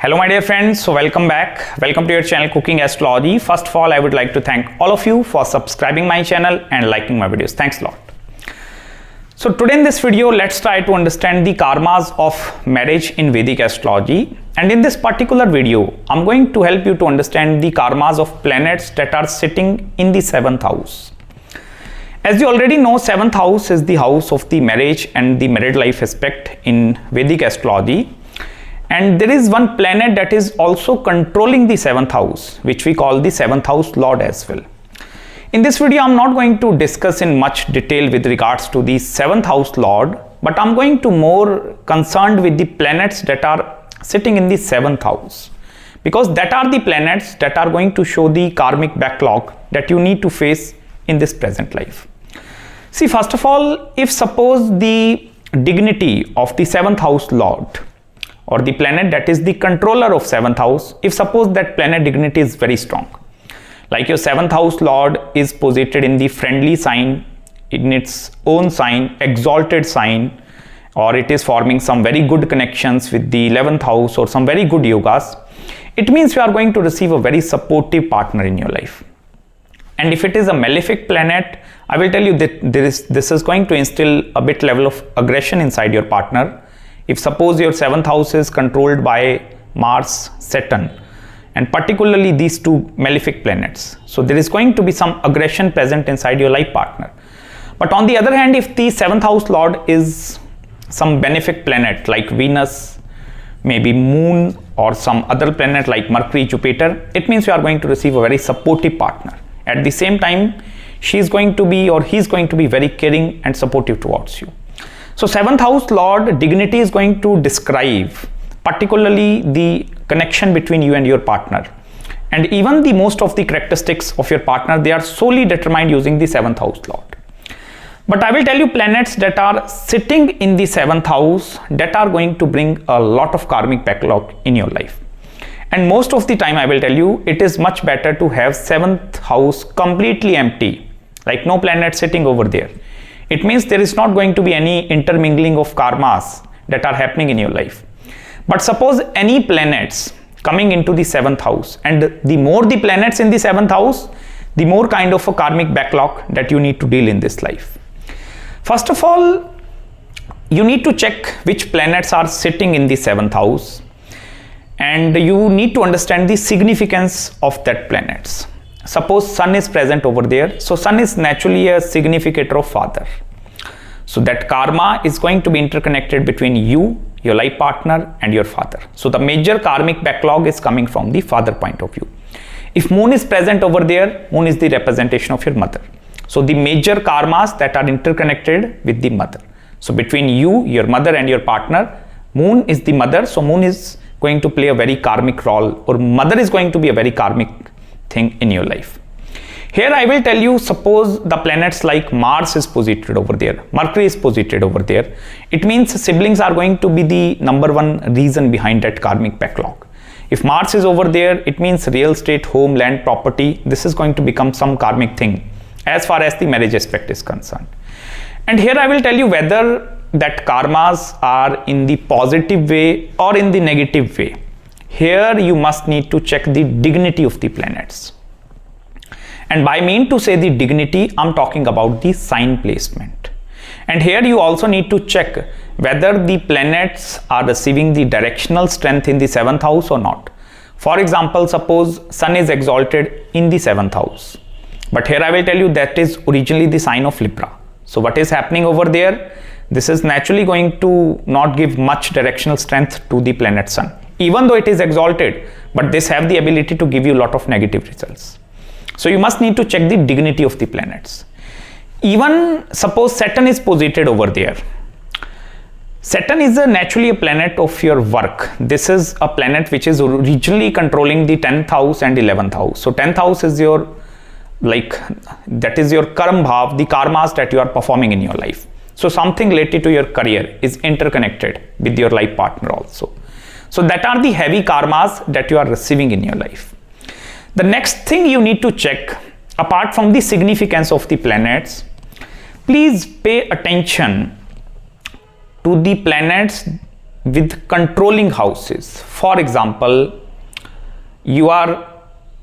Hello my dear friends, so welcome back. Welcome to your channel Cooking Astrology. First of all, I would like to thank all of you for subscribing my channel and liking my videos. Thanks a lot. So today in this video, let's try to understand the karmas of marriage in Vedic Astrology. And in this particular video, I'm going to help you to understand the karmas of planets that are sitting in the 7th house. As you already know, 7th house is the house of the marriage and the married life aspect in Vedic Astrology. And there is one planet that is also controlling the 7th house, which we call the 7th house lord as well. In this video, I'm not going to discuss in much detail with regards to the 7th house lord, but I'm going to more concerned with the planets that are sitting in the 7th house, because that are the planets that are going to show the karmic backlog that you need to face in this present life. See, first of all, if suppose the dignity of the 7th house lord or the planet that is the controller of 7th house, if suppose that planet dignity is very strong, like your 7th house lord is posited in the friendly sign, in its own sign, exalted sign, or it is forming some very good connections with the 11th house or some very good yogas, it means you are going to receive a very supportive partner in your life. And if it is a malefic planet, I will tell you that this is going to instill a bit level of aggression inside your partner. If suppose your 7th house is controlled by Mars, Saturn, and particularly these two malefic planets, so there is going to be some aggression present inside your life partner. But on the other hand, if the 7th house lord is some benefic planet like Venus, maybe Moon, or some other planet like Mercury, Jupiter, it means you are going to receive a very supportive partner. At the same time, she is going to be or he is going to be very caring and supportive towards you. So 7th house lord dignity is going to describe particularly the connection between you and your partner, and even the most of the characteristics of your partner, they are solely determined using the 7th house lord. But I will tell you planets that are sitting in the 7th house that are going to bring a lot of karmic backlog in your life. And most of the time I will tell you it is much better to have 7th house completely empty, like no planet sitting over there. It means there is not going to be any intermingling of karmas that are happening in your life. But suppose any planets coming into the 7th house, and the more the planets in the 7th house, the more kind of a karmic backlog that you need to deal in this life. First of all, you need to check which planets are sitting in the 7th house, and you need to understand the significance of that planets. Suppose Sun is present over there, so Sun is naturally a significator of father. So that karma is going to be interconnected between you, your life partner, and your father. So the major karmic backlog is coming from the father point of view. If Moon is present over there, Moon is the representation of your mother. So the major karmas that are interconnected with the mother. So between you, your mother, and your partner, Moon is the mother, so Moon is going to play a very karmic role, or mother is going to be a very karmic thing in your life. Here I will tell you, suppose the planets like Mars is posited over there, Mercury is posited over there, it means siblings are going to be the number one reason behind that karmic backlog. If Mars is over there, it means real estate, home, land, property, this is going to become some karmic thing as far as the marriage aspect is concerned. And here I will tell you whether that karmas are in the positive way or in the negative way. Here you must need to check the dignity of the planets. And by mean to say the dignity, I'm talking about the sign placement. And here you also need to check whether the planets are receiving the directional strength in the 7th house or not. For example, suppose Sun is exalted in the 7th house. But here I will tell you that is originally the sign of Libra. So what is happening over there? This is naturally going to not give much directional strength to the planet Sun. Even though it is exalted, but this have the ability to give you a lot of negative results. So you must need to check the dignity of the planets. Even suppose Saturn is posited over there. Saturn is naturally a planet of your work. This is a planet which is originally controlling the 10th house and 11th house. So 10th house is your, that is your karma bhav, the karmas that you are performing in your life. So something related to your career is interconnected with your life partner also. So that are the heavy karmas that you are receiving in your life. The next thing you need to check, apart from the significance of the planets, please pay attention to the planets with controlling houses. For example, you are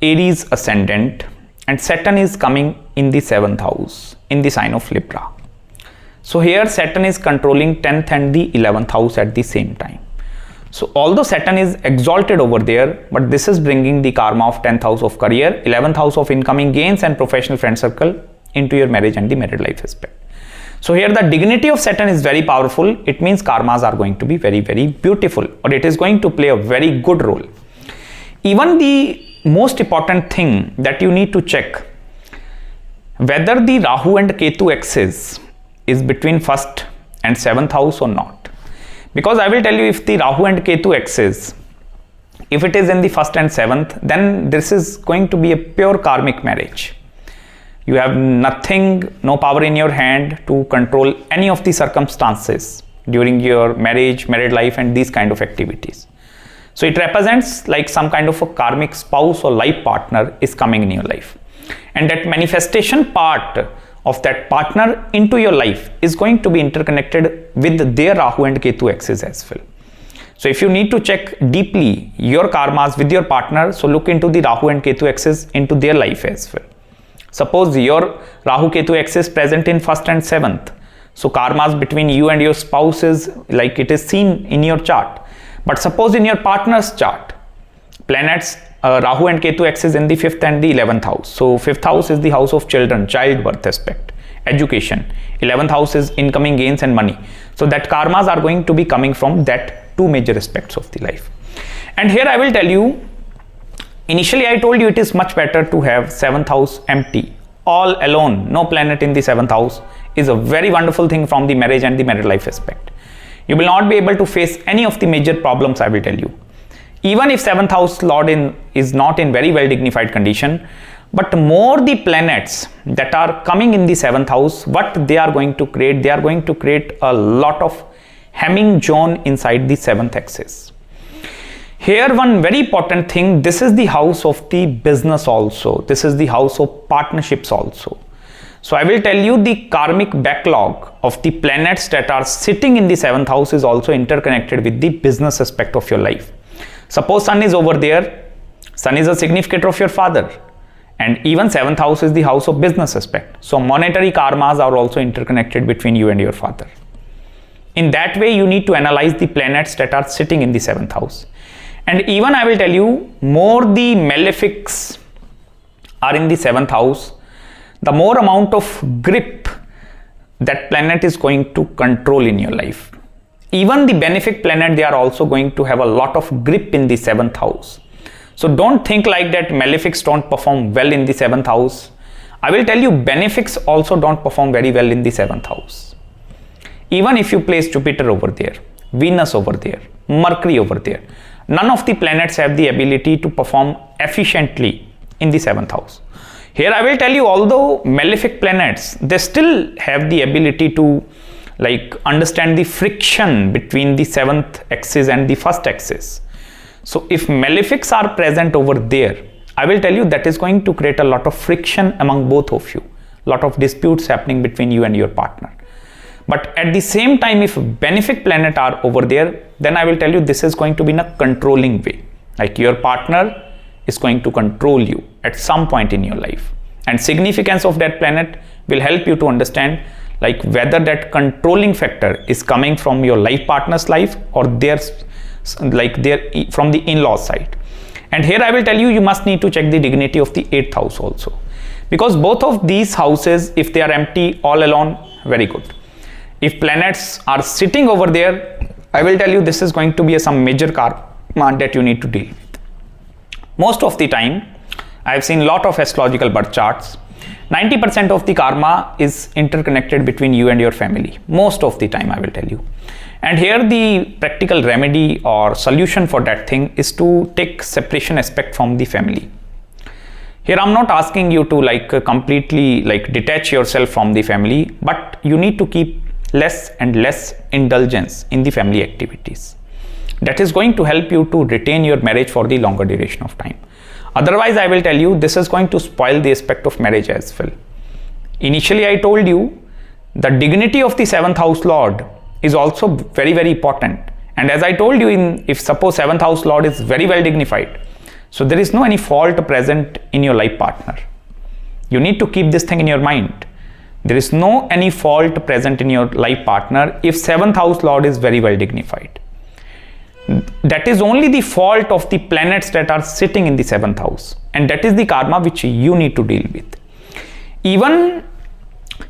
Aries ascendant and Saturn is coming in the 7th house in the sign of Libra. So here Saturn is controlling 10th and the 11th house at the same time. So although Saturn is exalted over there, but this is bringing the karma of 10th house of career, 11th house of incoming gains and professional friend circle into your marriage and the married life aspect. So here the dignity of Saturn is very powerful. It means karmas are going to be very, very beautiful, or it is going to play a very good role. Even the most important thing that you need to check, whether the Rahu and Ketu axis is between 1st and 7th house or not. Because I will tell you, if the Rahu and Ketu axis, if it is in the 1st and 7th, then this is going to be a pure karmic marriage. You have nothing, no power in your hand to control any of the circumstances during your marriage, married life and these kind of activities. So it represents like some kind of a karmic spouse or life partner is coming in your life. And that manifestation part of that partner into your life is going to be interconnected with their Rahu and Ketu axis as well. So if you need to check deeply your karmas with your partner, so look into the Rahu and Ketu axis into their life as well. Suppose your Rahu Ketu axis present in 1st and 7th. So karmas between you and your spouse is like it is seen in your chart. But suppose in your partner's chart, planets Rahu and Ketu axis in the 5th and the 11th house. So 5th house is the house of children, childbirth aspect, education. 11th house is incoming gains and money. So that karmas are going to be coming from that two major aspects of the life. And here I will tell you, initially I told you it is much better to have 7th house empty, all alone, no planet in the 7th house is a very wonderful thing from the marriage and the married life aspect. You will not be able to face any of the major problems, I will tell you. Even if 7th house Lord is not in very well dignified condition, but more the planets that are coming in the 7th house, what they are going to create, they are going to create a lot of hemming zone inside the 7th axis. Here one very important thing, this is the house of the business also. This is the house of partnerships also. So I will tell you the karmic backlog of the planets that are sitting in the 7th house is also interconnected with the business aspect of your life. Suppose Sun is over there, Sun is a significator of your father, and even 7th house is the house of business aspect. So monetary karmas are also interconnected between you and your father. In that way, you need to analyze the planets that are sitting in the 7th house. And even I will tell you, more the malefics are in the 7th house, the more amount of grip that planet is going to control in your life. Even the benefic planet, they are also going to have a lot of grip in the 7th house. So don't think like that malefics don't perform well in the 7th house. I will tell you, benefics also don't perform very well in the 7th house. Even if you place Jupiter over there, Venus over there, Mercury over there, none of the planets have the ability to perform efficiently in the 7th house. Here I will tell you, although malefic planets, they still have the ability to like understand the friction between the 7th axis and the 1st axis. So if malefics are present over there, I will tell you that is going to create a lot of friction among both of you, lot of disputes happening between you and your partner. But at the same time, if benefic planet are over there, then I will tell you this is going to be in a controlling way. Like your partner is going to control you at some point in your life. And significance of that planet will help you to understand like whether that controlling factor is coming from your life partner's life or from the in-laws side. And here I will tell you, you must need to check the dignity of the 8th house also. Because both of these houses, if they are empty all alone, very good. If planets are sitting over there, I will tell you this is going to be some major karma that you need to deal with. Most of the time, I have seen a lot of astrological birth charts. 90% of the karma is interconnected between you and your family. Most of the time, I will tell you. And here the practical remedy or solution for that thing is to take separation aspect from the family. Here I'm not asking you to completely detach yourself from the family, but you need to keep less and less indulgence in the family activities. That is going to help you to retain your marriage for the longer duration of time. Otherwise, I will tell you, this is going to spoil the aspect of marriage as well. Initially, I told you the dignity of the 7th house Lord is also very, very important. And as I told you, if suppose 7th house lord is very well dignified, so there is no any fault present in your life partner. You need to keep this thing in your mind. There is no any fault present in your life partner if 7th house lord is very well dignified. That is only the fault of the planets that are sitting in the 7th house, and that is the karma which you need to deal with. Even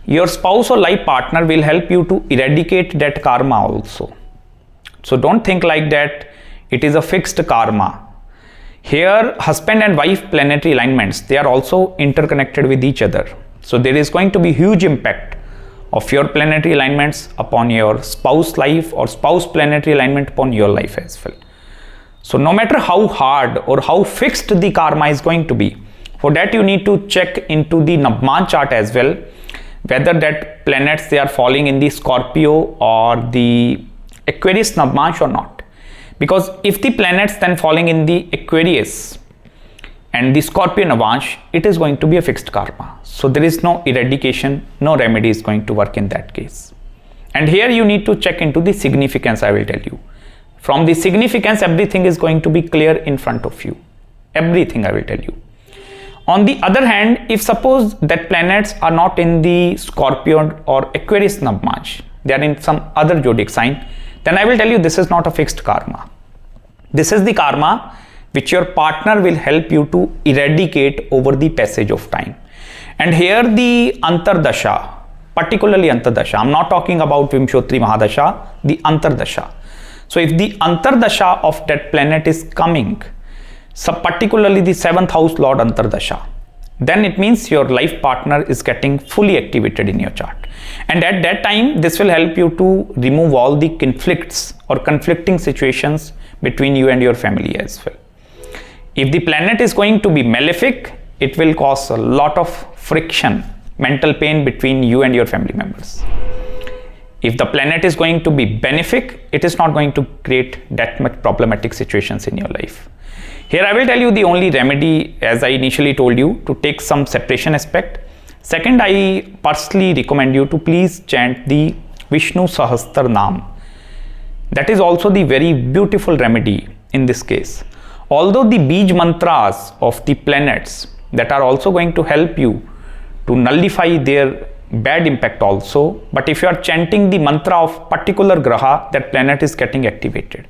your spouse or life partner will help you to eradicate that karma also. So don't think like that it is a fixed karma. Here, husband and wife planetary alignments, they are also interconnected with each other. So there is going to be huge impact of your planetary alignments upon your spouse life or spouse planetary alignment upon your life as well. So no matter how hard or how fixed the karma is going to be, for that you need to check into the Navman chart as well, whether that planets they are falling in the Scorpio or the Aquarius Navmansh or not. Because if the planets then falling in the Aquarius and the Scorpio Navmansh, it is going to be a fixed karma. So there is no eradication, no remedy is going to work in that case. And here you need to check into the significance, I will tell you. From the significance, everything is going to be clear in front of you. Everything I will tell you. On the other hand, if suppose that planets are not in the Scorpio or Aquarius Navmansh, they are in some other zodiac sign, then I will tell you this is not a fixed karma. This is the karma which your partner will help you to eradicate over the passage of time. And here the Antardasha, particularly Antardasha, I'm not talking about Vimshotri Mahadasha, the Antardasha. So if the Antardasha of that planet is coming, so particularly the 7th house lord Antardasha, then it means your life partner is getting fully activated in your chart. And at that time, this will help you to remove all the conflicts or conflicting situations between you and your family as well. If the planet is going to be malefic, it will cause a lot of friction, mental pain between you and your family members. If the planet is going to be benefic, it is not going to create that much problematic situations in your life. Here I will tell you the only remedy, as I initially told you, to take some separation aspect. Second, I personally recommend you to please chant the Vishnu Sahastra Nam. That is also the very beautiful remedy in this case. Although the Bij mantras of the planets that are also going to help you to nullify their bad impact also, but if you are chanting the mantra of particular graha, that planet is getting activated.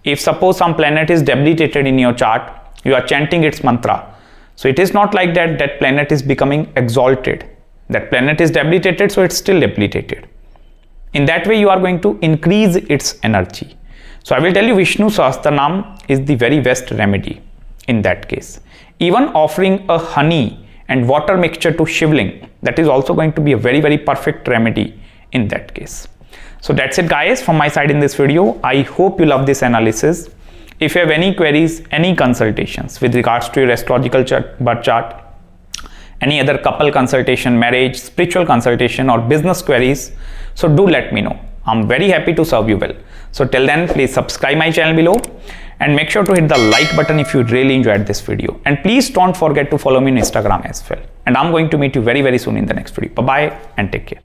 If suppose some planet is debilitated in your chart, you are chanting its mantra. So it is not like that that planet is becoming exalted. That planet is debilitated, so it's still debilitated. In that way, you are going to increase its energy. So I will tell you Vishnu Sahasranam is the very best remedy in that case. Even offering a honey and water mixture to Shivling, that is also going to be a very, very perfect remedy in that case. So that's it guys from my side in this video. I hope you love this analysis. If you have any queries, any consultations with regards to your astrological birth chart, any other couple consultation, marriage, spiritual consultation or business queries, so do let me know. I'm very happy to serve you well. So till then, please subscribe my channel below and make sure to hit the like button if you really enjoyed this video. And please don't forget to follow me on Instagram as well. And I'm going to meet you very, very soon in the next video. Bye-bye and take care.